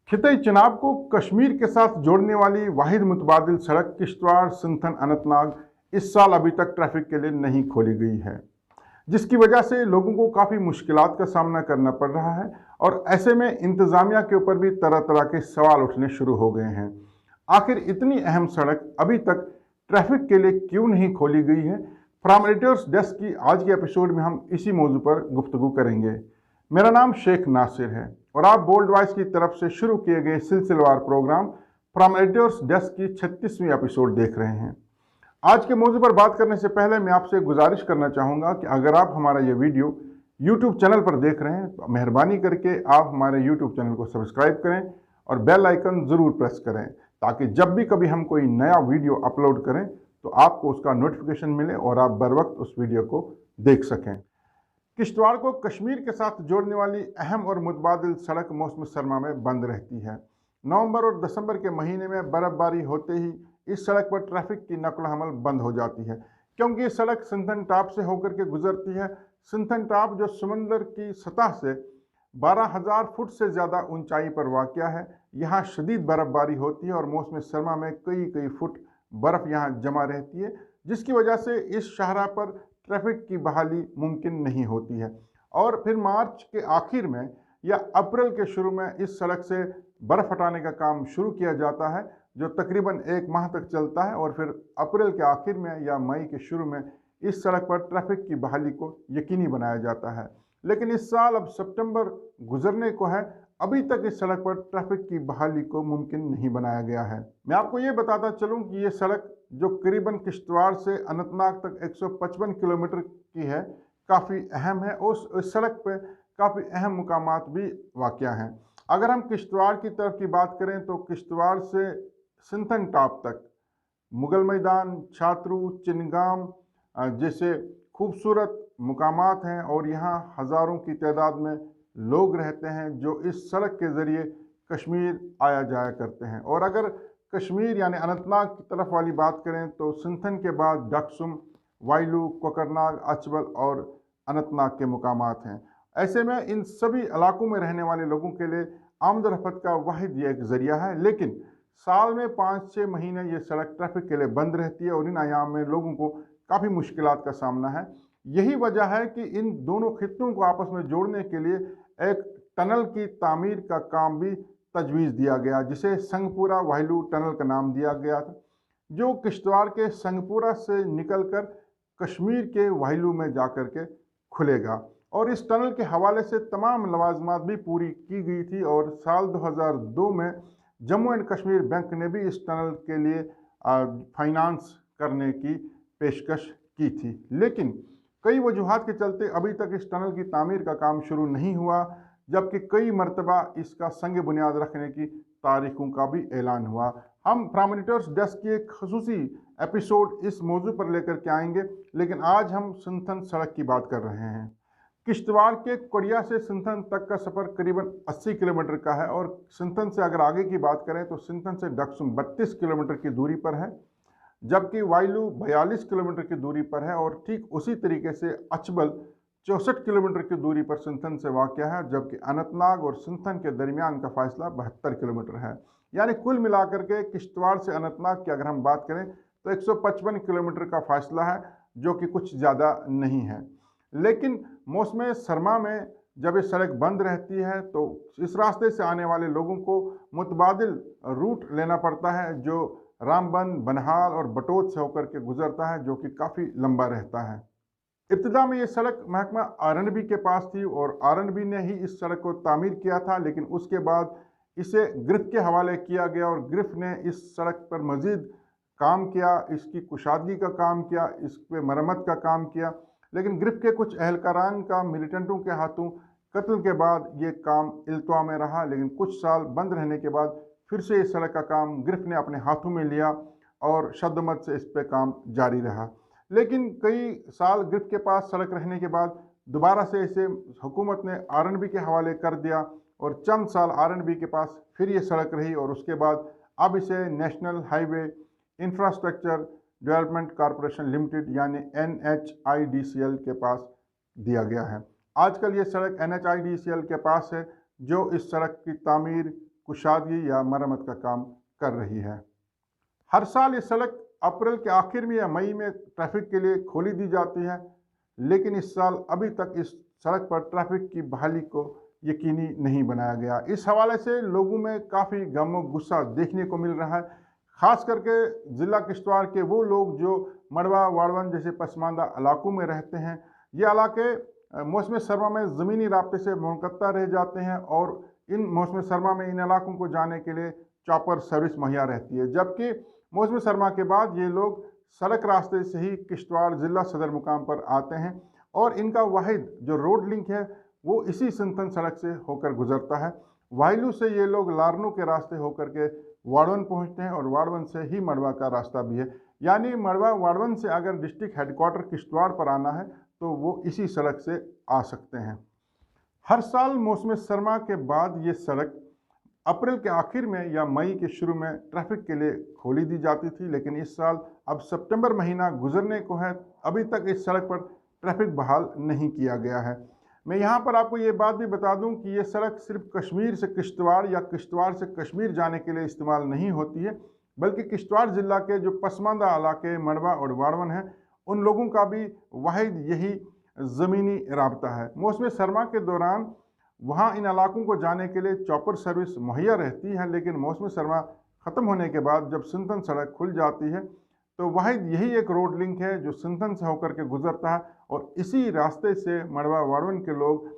खिताई चिनाब को कश्मीर के साथ जोड़ने वाली वाहिद मुतबादिल सड़क किश्तवाड़ सिंथन अनंतनाग इस साल अभी तक ट्रैफिक के लिए नहीं खोली गई है, जिसकी वजह से लोगों को काफ़ी मुश्किलात का सामना करना पड़ रहा है। और ऐसे में इंतज़ामिया के ऊपर भी तरह तरह के सवाल उठने शुरू हो गए हैं। आखिर इतनी अहम सड़क अभी तक ट्रैफिक के लिए क्यों नहीं खोली गई है? फ्रॉम एडिटर्स डेस्क की आज के एपिसोड में हम इसी मौजू पर गुफ्तगू करेंगे। मेरा नाम शेख नासिर है और आप बोल्ड वॉइस की तरफ से शुरू किए गए सिलसिलेवार प्रोग्राम फ्रॉम एडिटर्स डेस्क की 36वीं एपिसोड देख रहे हैं। आज के मौजू पर बात करने से पहले मैं आपसे गुजारिश करना चाहूँगा कि अगर आप हमारा ये वीडियो YouTube चैनल पर देख रहे हैं तो मेहरबानी करके आप हमारे YouTube चैनल को सब्सक्राइब करें और बेल आइकन ज़रूर प्रेस करें, ताकि जब भी कभी हम कोई नया वीडियो अपलोड करें तो आपको उसका नोटिफिकेशन मिले और आप बर वक्त उस वीडियो को देख सकें। किश्तवाड़ को कश्मीर के साथ जोड़ने वाली अहम और मुतबादिल सड़क मौसम सरमा में बंद रहती है। नवंबर और दिसंबर के महीने में बर्फबारी होते ही इस सड़क पर ट्रैफिक की नकल हमल बंद हो जाती है, क्योंकि ये सड़क सिंथन टॉप से होकर के गुजरती है। सिंथन टॉप जो समंदर की सतह से 12,000 फुट से ज़्यादा ऊंचाई पर वाक़या है। यहाँ शदीद बर्फबारी होती है और मौसम सरमा में कई कई फुट बर्फ़ यहाँ जमा रहती है, जिसकी वजह से इस शाहरा पर ट्रैफिक की बहाली मुमकिन नहीं होती है। और फिर मार्च के आखिर में या अप्रैल के शुरू में इस सड़क से बर्फ़ हटाने का काम शुरू किया जाता है, जो तकरीबन 1 माह तक चलता है। और फिर अप्रैल के आखिर में या मई के शुरू में इस सड़क पर ट्रैफिक की बहाली को यकीनी बनाया जाता है। लेकिन इस साल अब सितंबर गुजरने को है, अभी तक इस सड़क पर ट्रैफिक की बहाली को मुमकिन नहीं बनाया गया है। मैं आपको ये बताता चलूँ कि ये सड़क जो करीबन किश्तवाड़ से अनंतनाग तक 155 किलोमीटर की है, काफ़ी अहम है। उस सड़क पर काफ़ी अहम मुकामात भी वाक़या हैं। अगर हम किश्तवाड़ की तरफ की बात करें तो किश्तवाड़ से सिंथन टॉप तक मुगल मैदान, छात्रू, चिनगाम जैसे खूबसूरत मुकामात हैं और यहाँ हज़ारों की तादाद में लोग रहते हैं जो इस सड़क के ज़रिए कश्मीर आया जाया करते हैं। और अगर कश्मीर यानी अनंतनाग की तरफ वाली बात करें तो सिंथन के बाद डक्सुम, वाइलू, कोकरनाग, अचबल और अनंतनाग के मुकामात हैं। ऐसे में इन सभी इलाकों में रहने वाले लोगों के लिए आमद रफत का वाहिद ये एक ज़रिया है। लेकिन साल में 5-6 महीने ये सड़क ट्रैफिक के लिए बंद रहती है और इन अयाम में लोगों को काफ़ी मुश्किलात का सामना है। यही वजह है कि इन दोनों खित्तों को आपस में जोड़ने के लिए एक टनल की तामीर का काम भी तजवीज़ दिया गया, जिसे संगपुरा वाहिलू टनल का नाम दिया गया था, जो किश्तवाड़ के संगपुरा से निकलकर कश्मीर के वाहिलू में जाकर के खुलेगा। और इस टनल के हवाले से तमाम लवाजमात भी पूरी की गई थी और साल 2002 में जम्मू एंड कश्मीर बैंक ने भी इस टनल के लिए फाइनेंस करने की पेशकश की थी। लेकिन कई वजूहात के चलते अभी तक इस टनल की तामीर का काम शुरू नहीं हुआ, जबकि कई मरतबा इसका संग बुनियाद रखने की तारीखों का भी ऐलान हुआ। हम फ्रॉम एडिटर्स डेस्क की एक खसूसी एपिसोड इस मौजू पर लेकर के आएंगे, लेकिन आज हम सिंथन सड़क की बात कर रहे हैं। किश्तवाड़ के कोड़िया से सिंथन तक का सफ़र करीबन 80 किलोमीटर का है और सिंथन से अगर आगे की बात करें तो सिंथन से डक्सुम 32 किलोमीटर की दूरी पर है, जबकि वाइलू 42 किलोमीटर की दूरी पर है। और ठीक उसी तरीके से अचबल 64 किलोमीटर की दूरी पर सिंथन से वाक़या है, जबकि अनंतनाग और सिंथन के दरमियान का फासला 72 किलोमीटर है। यानी कुल मिलाकर के किश्तवाड़ से अनंतनाग की अगर हम बात करें तो 155 किलोमीटर का फासला है, जो कि कुछ ज़्यादा नहीं है। लेकिन मौसम सरमा में जब ये सड़क बंद रहती है तो इस रास्ते से आने वाले लोगों को मुतबादिल रूट लेना पड़ता है, जो रामबन, बनहाल और बटोत से होकर के गुजरता है, जो कि काफ़ी लंबा रहता है। इब्तिदा में ये सड़क महकमा आरएनबी के पास थी और आरएनबी ने ही इस सड़क को तामीर किया था, लेकिन उसके बाद इसे ग्रिफ के हवाले किया गया और ग्रिफ ने इस सड़क पर मज़ीद काम किया, इसकी कुशादगी का काम किया, इस पर मरम्मत का काम किया। लेकिन ग्रिफ के कुछ एहलकारान का मिलिटेंटों के हाथों कत्ल के बाद ये काम इल्तवा में रहा, लेकिन कुछ साल बंद रहने के बाद फिर से इस सड़क का काम ग्रिफ ने अपने हाथों में लिया और शद्दमत से इस पर काम जारी रहा। लेकिन कई साल ग्रिफ के पास सड़क रहने के बाद दोबारा से इसे हुकूमत ने आरएनबी के हवाले कर दिया और चंद साल आरएनबी के पास फिर ये सड़क रही और उसके बाद अब इसे national highway infrastructure development corporation limited यानी NHIDCL के पास दिया गया है। आजकल ये सड़क NHIDCL के पास है, जो इस सड़क की तामीर कुशादगी या मरम्मत का काम कर रही है। हर साल ये सड़क अप्रैल के आखिर में या मई में ट्रैफिक के लिए खोली दी जाती है, लेकिन इस साल अभी तक इस सड़क पर ट्रैफिक की बहाली को यकीनी नहीं बनाया गया। इस हवाले से लोगों में काफ़ी गम और गुस्सा देखने को मिल रहा है, ख़ास करके ज़िला किश्तवाड़ के वो लोग जो मड़वा वाड़वन जैसे पसमानदा इलाकों में रहते हैं। ये इलाके मौसम सरमा में ज़मीनी राब्ते से मुनक़ता रह जाते हैं और इन मौसम सरमा में इन इलाकों को जाने के लिए चॉपर सर्विस मुहैया रहती है, जबकि मौसम सरमा के बाद ये लोग सड़क रास्ते से ही किश्तवाड़ ज़िला सदर मुकाम पर आते हैं और इनका वाहिद जो रोड लिंक है वो इसी सिंथन सड़क से होकर गुजरता है। वाइलू से ये लोग लारनू के रास्ते होकर के वाड़वन पहुंचते हैं और वाड़वन से ही मड़वा का रास्ता भी है, यानी मड़वा वाड़वन से अगर डिस्ट्रिक्ट हेडक्वार्टर किश्तवाड़ पर आना है तो वो इसी सड़क से आ सकते हैं। हर साल मौसम सरमा के बाद ये सड़क अप्रैल के आखिर में या मई के शुरू में ट्रैफिक के लिए खोली दी जाती थी, लेकिन इस साल अब सितंबर महीना गुजरने को है, अभी तक इस सड़क पर ट्रैफिक बहाल नहीं किया गया है। मैं यहाँ पर आपको ये बात भी बता दूँ कि ये सड़क सिर्फ कश्मीर से किश्तवाड़ या किश्तवाड़ से कश्मीर जाने के लिए इस्तेमाल नहीं होती है, बल्कि किश्तवाड़ ज़िला के जो पसमानदा इलाके मड़वा और वाड़वन हैं उन लोगों का भी वाहिद यही ज़मीनी राब्ता है। मौसम सरमा के दौरान वहाँ इन इलाकों को जाने के लिए चॉपर सर्विस मुहैया रहती है, लेकिन मौसम सरमा ख़त्म होने के बाद जब सिंथन सड़क खुल जाती है तो वाहिद यही एक रोड लिंक है जो सिंथन से होकर के गुजरता है और इसी रास्ते से मड़वा वाड़वन के लोग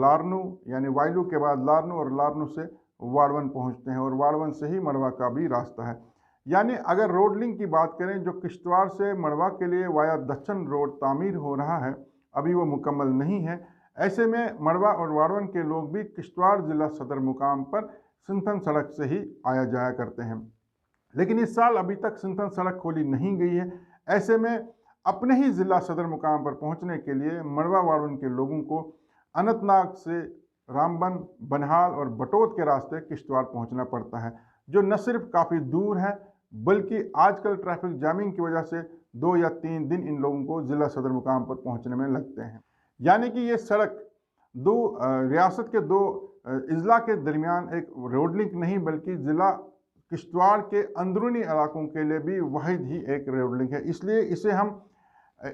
लारनू यानी वाइलू के बाद लारनू और लारनू से वाड़वन पहुँचते हैं और वाड़वन से ही मड़वा का भी रास्ता है। यानी अगर रोड लिंक की बात करें, जो किश्तवाड़ से मड़वा के लिए वाया दक्षिण रोड तामीर हो रहा है, अभी वो मुकम्मल नहीं है। ऐसे में मड़वा और वाड़वन के लोग भी किश्तवाड़ ज़िला सदर मुकाम पर सिंथन सड़क से ही आया जाया करते हैं, लेकिन इस साल अभी तक सिंथन सड़क खोली नहीं गई है। ऐसे में अपने ही ज़िला सदर मुकाम पर पहुंचने के लिए मड़वा वाड़वन के लोगों को अनंतनाग से रामबन, बनहाल और बटोत के रास्ते किश्तवाड़ पहुंचना पड़ता है, जो न सिर्फ काफ़ी दूर है बल्कि आजकल ट्रैफिक जामिंग की वजह से 2 या 3 दिन इन लोगों को ज़िला सदर मुकाम पर पहुंचने में लगते हैं। यानी कि ये सड़क रियासत के 2 अजला के दरमियान एक रोड लिंक नहीं बल्कि ज़िला किश्तवाड़ के अंदरूनी इलाकों के लिए भी वाहिद ही एक रोड लिंक है, इसलिए इसे हम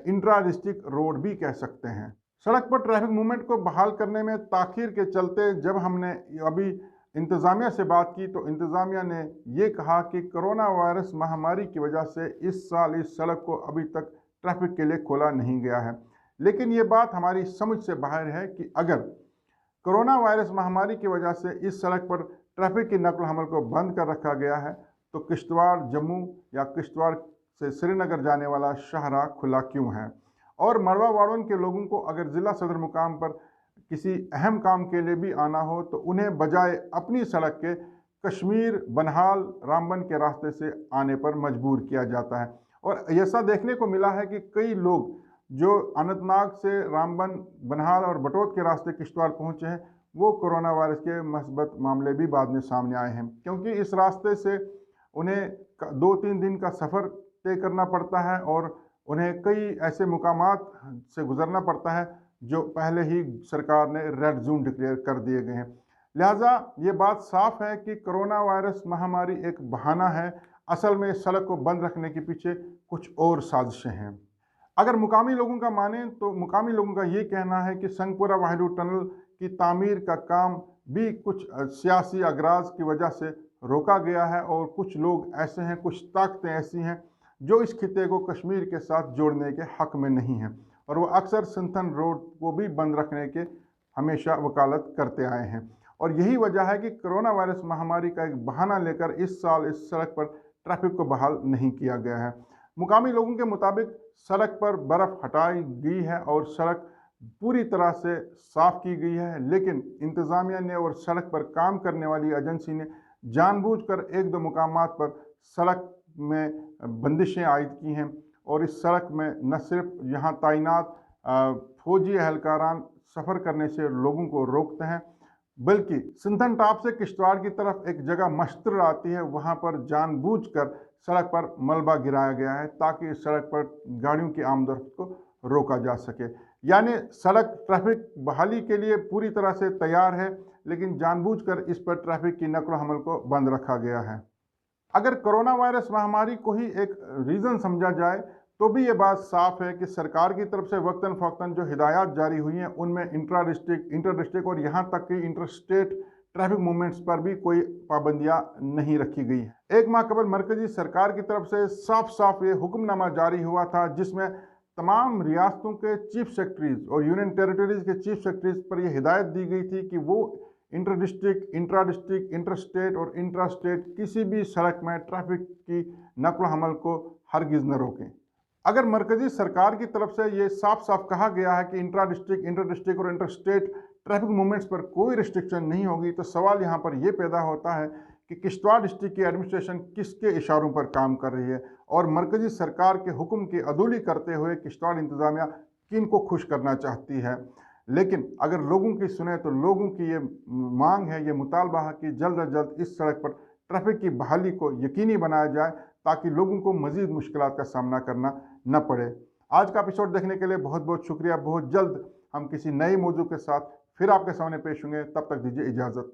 इंट्रा डिस्ट्रिक्ट रोड भी कह सकते हैं। सड़क पर ट्रैफिक मूवमेंट को बहाल करने में ताख़ीर के चलते जब हमने अभी इंतज़ामिया से बात की तो इंतज़ामिया ने ये कहा कि कोरोना वायरस महामारी की वजह से इस साल इस सड़क को अभी तक ट्रैफिक के लिए खोला नहीं गया है, लेकिन ये बात हमारी समझ से बाहर है कि अगर कोरोना वायरस महामारी की वजह से इस सड़क पर ट्रैफिक की नकल हमल को बंद कर रखा गया है तो किश्तवाड़ जम्मू या किश्तवाड़ से श्रीनगर जाने वाला शाहराह खुला क्यों है। और मड़वा वाड़वन के लोगों को अगर ज़िला सदर मुकाम पर किसी अहम काम के लिए भी आना हो तो उन्हें बजाय अपनी सड़क के कश्मीर, बनहाल, रामबन के रास्ते से आने पर मजबूर किया जाता है। और ऐसा देखने को मिला है कि कई लोग जो अनंतनाग से रामबन, बनहाल और बटोत के रास्ते किश्तवाड़ पहुँचे हैं वो कोरोना वायरस के मस्बत मामले भी बाद में सामने आए हैं, क्योंकि इस रास्ते से उन्हें 2-3 दिन का सफ़र तय करना पड़ता है और उन्हें कई ऐसे मुकामात से गुजरना पड़ता है जो पहले ही सरकार ने रेड जोन डिक्लेयर कर दिए गए हैं। लिहाजा ये बात साफ है कि कोरोना वायरस महामारी एक बहाना है, असल में सड़क को बंद रखने के पीछे कुछ और साजिशें हैं। अगर मुकामी लोगों का माने तो मुकामी लोगों का ये कहना है कि संगपुरा वाहिलू टनल की तामीर का काम भी कुछ सियासी अगराज की वजह से रोका गया है और कुछ लोग ऐसे हैं, कुछ ताकतें ऐसी हैं जो इस खिते को कश्मीर के साथ जोड़ने के हक में नहीं हैं और वो अक्सर सिंथन रोड को भी बंद रखने के हमेशा वकालत करते आए हैं। और यही वजह है कि कोरोना वायरस महामारी का एक बहाना लेकर इस साल इस सड़क पर ट्रैफिक को बहाल नहीं किया गया है। मुकामी लोगों के मुताबिक सड़क पर बर्फ़ हटाई गई है और सड़क पूरी तरह से साफ़ की गई है, लेकिन इंतज़ामिया ने और सड़क पर काम करने वाली एजेंसी ने जानबूझकर 1-2 मुकामात पर सड़क में बंदिशें आयद की हैं और इस सड़क में न सिर्फ यहाँ तैनात फौजी एहलकारान सफ़र करने से लोगों को रोकते हैं, बल्कि सिंथन टॉप से किश्तवाड़ की तरफ एक जगह मश्तर आती है, वहाँ पर जानबूझकर सड़क पर मलबा गिराया गया है ताकि इस सड़क पर गाड़ियों की आमदोरफ्त को रोका जा सके। यानी सड़क ट्रैफिक बहाली के लिए पूरी तरह से तैयार है, लेकिन जानबूझकर इस पर ट्रैफिक की नकल हमल को बंद रखा गया है। अगर कोरोना वायरस महामारी को ही एक रीज़न समझा जाए तो भी ये बात साफ है कि सरकार की तरफ से वक्तन फ़वक्तन जो हिदायत जारी हुई हैं उनमें इंट्रा डिस्ट्रिक्ट, इंटर डिस्ट्रिक्ट और यहाँ तक कि इंटर स्टेट ट्रैफिक मूवमेंट्स पर भी कोई पाबंदियां नहीं रखी गई हैं। एक माह कबल मरकजी सरकार की तरफ से साफ साफ ये हुक्मनामा जारी हुआ था जिसमें तमाम रियासतों के चीफ सेक्रेटरीज और यूनियन टेरिटरीज के चीफ सेक्रेटरीज पर यह हिदायत दी गई थी कि वो inter district, intra district, inter state और इंट्रा स्टेट किसी भी सड़क में ट्रैफिक की नकल हमल को हरगिज़ न रोकें। अगर मरकजी सरकार की तरफ से ये साफ साफ कहा गया है कि इंट्रा डिस्ट्रिक्ट, इंटर डिस्ट्रिक्ट और इंटर स्टेट ट्रैफिक मूवमेंट्स पर कोई रिस्ट्रिक्शन नहीं होगी, तो सवाल यहाँ पर यह पैदा होता है कि किश्तवाड़ डिस्ट्रिक्ट की एडमिनिस्ट्रेशन किसके इशारों पर काम कर रही है और मरकजी सरकार के हुक्म की अदूली करते हुए किश्तवाड़ इंतज़ामिया किन को खुश करना चाहती है। लेकिन अगर लोगों की सुने तो लोगों की ये मांग है, ये मुतालबा है कि जल्द अज जल्द इस सड़क पर ट्रैफिक की बहाली को यकीनी बनाया जाए ताकि लोगों को मज़ीद मुश्किलात का सामना करना न पड़े। आज का एपिसोड देखने के लिए बहुत बहुत शुक्रिया। बहुत जल्द हम किसी नए मौजू के साथ फिर आपके सामने पेश होंगे, तब तक दीजिए इजाज़त।